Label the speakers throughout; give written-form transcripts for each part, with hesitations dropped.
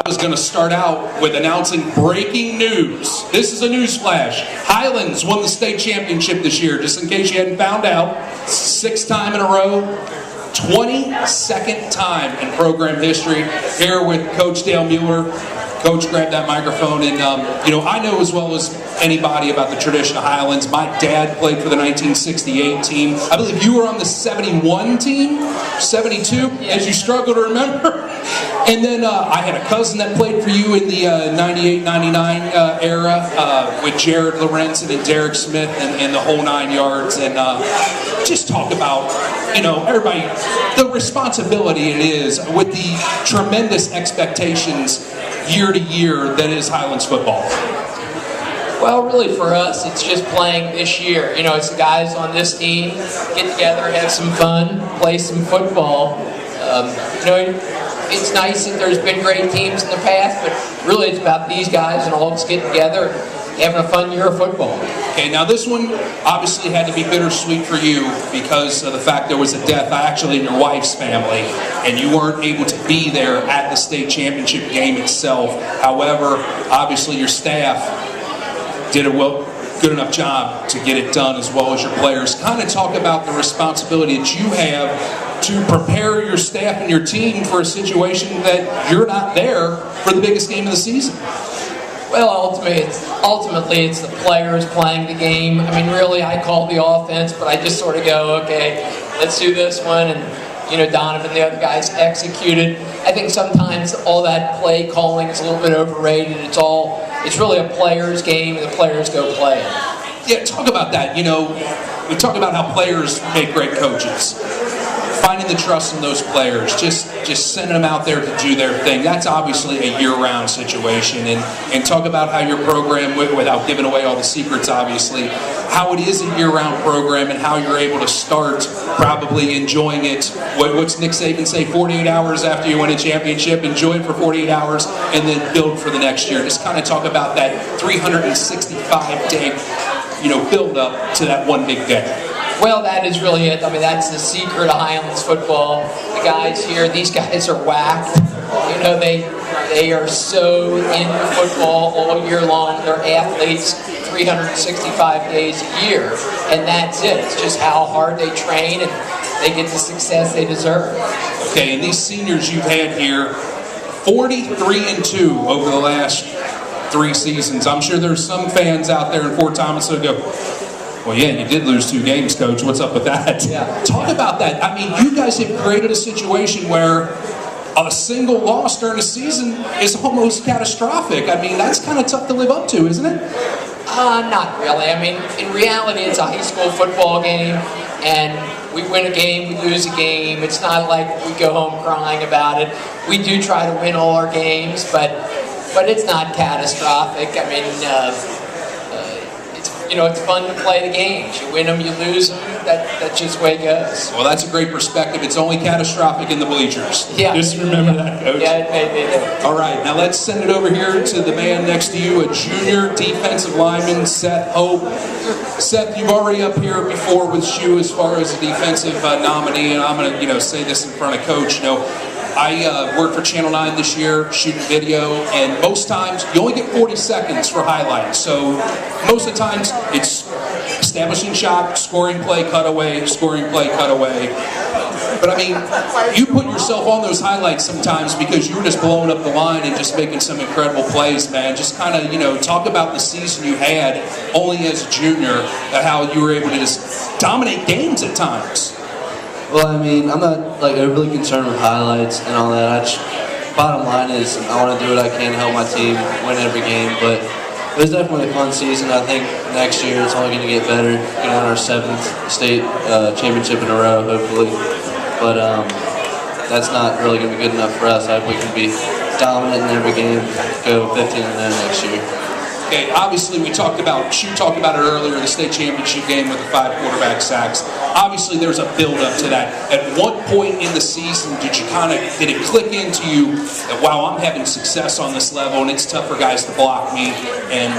Speaker 1: I was going to start out with announcing breaking news. This is a news flash. Highlands won the state championship this year, just in case you hadn't found out. 6th time in a row, 22nd time in program history. Here with Coach Dale Mueller. Coach, grab that microphone, and I know as well as anybody about the tradition of Highlands. My dad played for the 1968 team. I believe you were on the 71 team, 72, as you struggle to remember. And then I had a cousin that played for you in the 98-99 era with Jared Lawrence and Derek Smith and the whole 9 yards. And just talk about, everybody, the responsibility it is with the tremendous expectations year to year that is Highlands football.
Speaker 2: Well, really for us, it's just playing this year. It's the guys on this team, get together, have some fun, play some football. It's nice that there's been great teams in the past, but really it's about these guys and all of us getting together, having a fun year of football.
Speaker 1: Okay, now this one obviously had to be bittersweet for you because of the fact there was a death actually in your wife's family, and you weren't able to be there at the state championship game itself. However, obviously your staff did a good enough job to get it done, as well as your players. Kind of talk about the responsibility that you have to prepare your staff and your team for a situation that you're not there for the biggest game of the season.
Speaker 2: Well, ultimately it's the players playing the game. I mean, really, I call the offense, but I just sort of go, okay, let's do this one, and Donovan and the other guys executed. I think sometimes all that play calling is a little bit overrated. It's really a player's game, and the players go play it.
Speaker 1: Yeah, talk about that. We talk about how players make great coaches. Finding the trust in those players, just sending them out there to do their thing. That's obviously a year-round situation. And talk about how your program, without giving away all the secrets, obviously, how it is a year-round program and how you're able to start probably enjoying it. What's Nick Saban say? 48 hours after you win a championship, enjoy it for 48 hours, and then build for the next year. Just kind of talk about that 365-day, build-up to that one big day.
Speaker 2: Well, that is really it. I mean, that's the secret of Highlands football. The guys here, these guys are whacked. They are so into football all year long. They're athletes 365 days a year, and that's it. It's just how hard they train, and they get the success they deserve.
Speaker 1: Okay, and these seniors you've had here, 43-2 over the last 3 seasons. I'm sure there's some fans out there in Fort Thomas that go, well, yeah, you did lose 2 games, Coach. What's up with that?
Speaker 2: Yeah.
Speaker 1: Talk about that. I mean, you guys have created a situation where a single loss during a season is almost catastrophic. I mean, that's kind of tough to live up to, isn't it?
Speaker 2: Not really. I mean, in reality, it's a high school football game, and we win a game, we lose a game. It's not like we go home crying about it. We do try to win all our games, but it's not catastrophic. I mean, it's fun to play the games. You win them, you lose them. That's just the way it goes.
Speaker 1: Well, that's a great perspective. It's only catastrophic in the bleachers.
Speaker 2: Yeah.
Speaker 1: Just remember that, Coach.
Speaker 2: Yeah, it may be.
Speaker 1: All right, now let's send it over here to the man next to you, a junior defensive lineman, Seth Hope. Seth, you've already up here before with you as far as a defensive nominee, and I'm going to, say this in front of Coach. I worked for Channel 9 this year, shooting video, and most times you only get 40 seconds for highlights. So most of the times it's establishing shot, scoring play, cutaway, scoring play, cutaway. But I mean, you put yourself on those highlights sometimes because you were just blowing up the line and just making some incredible plays, man. Just kind of, talk about the season you had only as a junior, how you were able to just dominate games at times.
Speaker 3: Well, I mean, I'm not overly concerned with highlights and all that. Bottom line is I want to do what I can to help my team win every game. But it was definitely a fun season. I think next year it's only going to get better. We're going to win our 7th state championship in a row, hopefully. But that's not really going to be good enough for us. I hope we can be dominant in every game, go 15-0 next year.
Speaker 1: Okay, obviously we talked about it earlier, the state championship game with the 5 quarterback sacks. Obviously there's a build-up to that. At what point in the season did it click into you that, wow, I'm having success on this level and it's tough for guys to block me and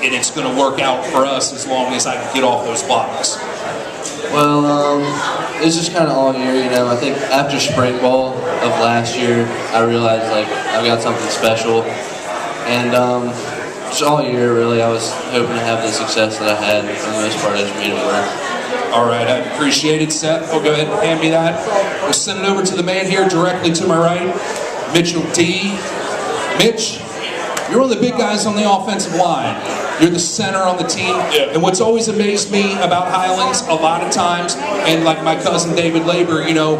Speaker 1: it's going to work out for us as long as I can get off those blocks?
Speaker 3: Well, it's just kind of all year, you know. I think after spring ball of last year, I realized like I've got something special, and just all year really, I was hoping to have the success that I had. For the most part, I just made it work.
Speaker 1: All right, I appreciate it, Seth. We'll go ahead and hand me that. We'll send it over to the man here directly to my right, Mitchell D. Mitch, you're one of the big guys on the offensive line. You're the center on the team.
Speaker 4: Yeah.
Speaker 1: And what's always amazed me about Highlands a lot of times, and like my cousin David Laber, you know,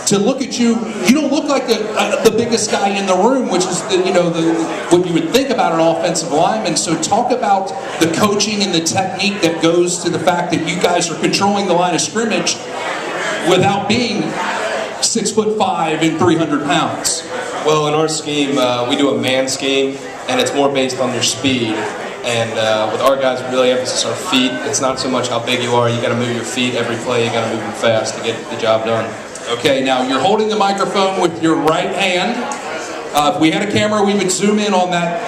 Speaker 1: to look at you, you don't look like the biggest guy in the room, which is what you would think about an offensive lineman. So talk about the coaching and the technique that goes to the fact that you guys are controlling the line of scrimmage without being 6'5" and 300 pounds.
Speaker 4: Well, in our scheme, we do a man scheme, and it's more based on your speed. And with our guys, we really emphasize our feet. It's not so much how big you are. You got to move your feet every play. You got to move them fast to get the job done.
Speaker 1: Okay, now you're holding the microphone with your right hand. If we had a camera, we would zoom in on that.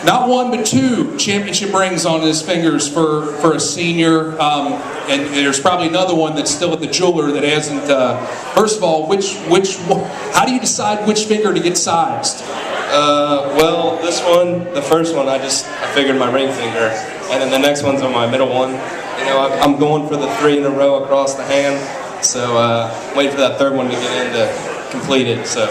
Speaker 1: Not one, but 2 championship rings on his fingers for a senior. And there's probably another one that's still at the jeweler that hasn't. First of all, how do you decide which finger to get sized?
Speaker 4: Well, this one, the first one, I figured my ring finger, and then the next one's on my middle one. You know, I'm going for the 3 in a row across the hand, so waiting for that third one to get in to complete it. So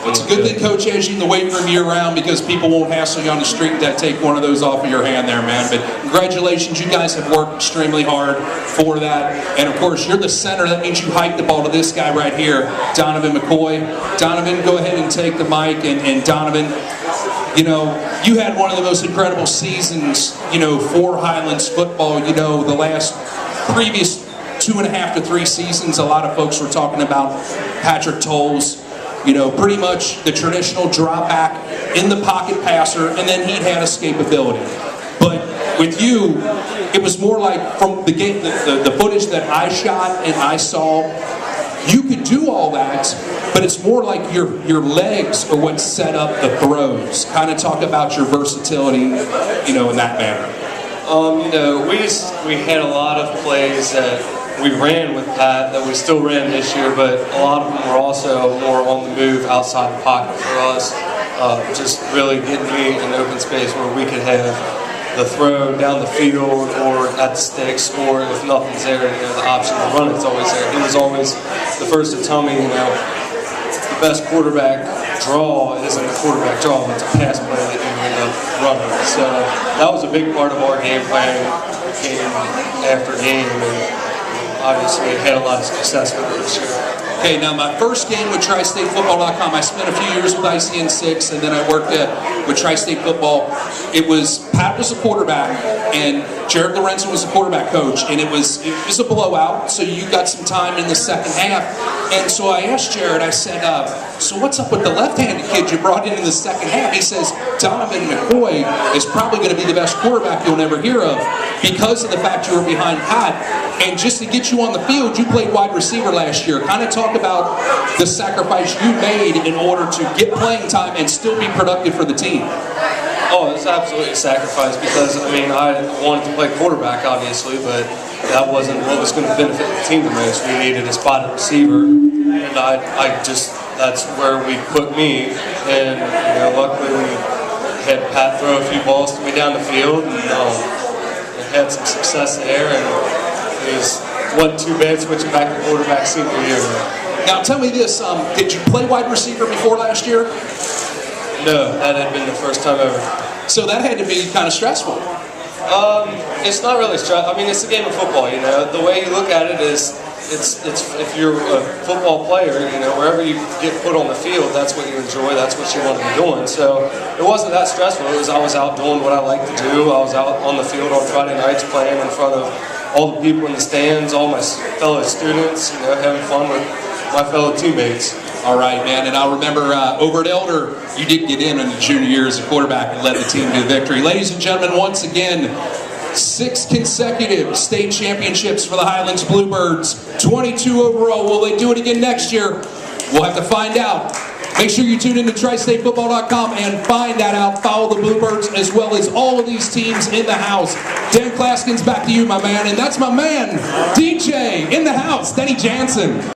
Speaker 1: it's a good thing Coach has you in the weight room year-round, because people won't hassle you on the street that take one of those off of your hand there, man. But congratulations, you guys have worked extremely hard for that. And of course, you're the center. That means you hike the ball to this guy right here, Donovan McCoy. Donovan, go ahead and take the mic. And Donovan, you know, you had one of the most incredible seasons, you know, for Highlands football. You know, the previous 2.5 to 3 seasons, a lot of folks were talking about Patrick Tolles. You know, pretty much the traditional drop back in the pocket passer, and then he had escapability. But with you, it was more like from the game, the footage that I shot and I saw, you could do all that, but it's more like your legs are what set up the throws. Kind of talk about your versatility, you know, in that manner.
Speaker 5: You know, we had a lot of plays that we ran with Pat that we still ran this year, but a lot of them were also more on the move outside the pocket for us. Just really getting me in open space where we could have the throw down the field or at the sticks, or if nothing's there, you know, the option to run is always there. He was always the first to tell me, you know, the best quarterback draw isn't a quarterback draw, it's a pass play that you end up running. So that was a big part of our game plan, game after game, and obviously had a lot of success with it this year.
Speaker 1: Okay, now my first game with tristatefootball.com, I spent a few years with ICN6, and then I worked with Tri-State Football. Pat was the quarterback, and Jared Lorenzen was the quarterback coach, and it was a blowout, so you got some time in the second half. And so I asked Jared, I said, so what's up with the left-handed kid you brought in the second half? He says, Donovan McCoy is probably going to be the best quarterback you'll never hear of because of the fact you were behind Pat. And just to get you on the field, you played wide receiver last year. Kind of talk about the sacrifice you made in order to get playing time and still be productive for the team.
Speaker 5: Oh, it's absolutely a sacrifice because, I mean, I wanted to play quarterback, obviously, but that wasn't what was going to benefit the team the most. We needed a spotted receiver, and that's where we put me. And, you know, luckily we had Pat throw a few balls to me down the field, and had some success there, and it wasn't too bad switching back to quarterback senior year.
Speaker 1: Now tell me this, did you play wide receiver before last year?
Speaker 5: No, that had been the first time ever.
Speaker 1: So that had to be kind of stressful.
Speaker 5: It's not really stressful. I mean, it's a game of football, you know. The way you look at it is, it's if you're a football player, you know, wherever you get put on the field, that's what you enjoy, that's what you want to be doing. So it wasn't that stressful. It was I was out doing what I like to do. I was out on the field on Friday nights playing in front of all the people in the stands, all my fellow students, you know, having fun with my fellow teammates.
Speaker 1: All right, man, and I remember over at Elder, you did get in the junior year as a quarterback and led the team to victory. Ladies and gentlemen, once again, 6 consecutive state championships for the Highlands Bluebirds, 22 overall. Will they do it again next year? We'll have to find out. Make sure you tune into tristatefootball.com and find that out. Follow the Bluebirds as well as all of these teams in the house. Dan Klaskins, back to you, my man. And that's my man, DJ, in the house, Denny Jansen.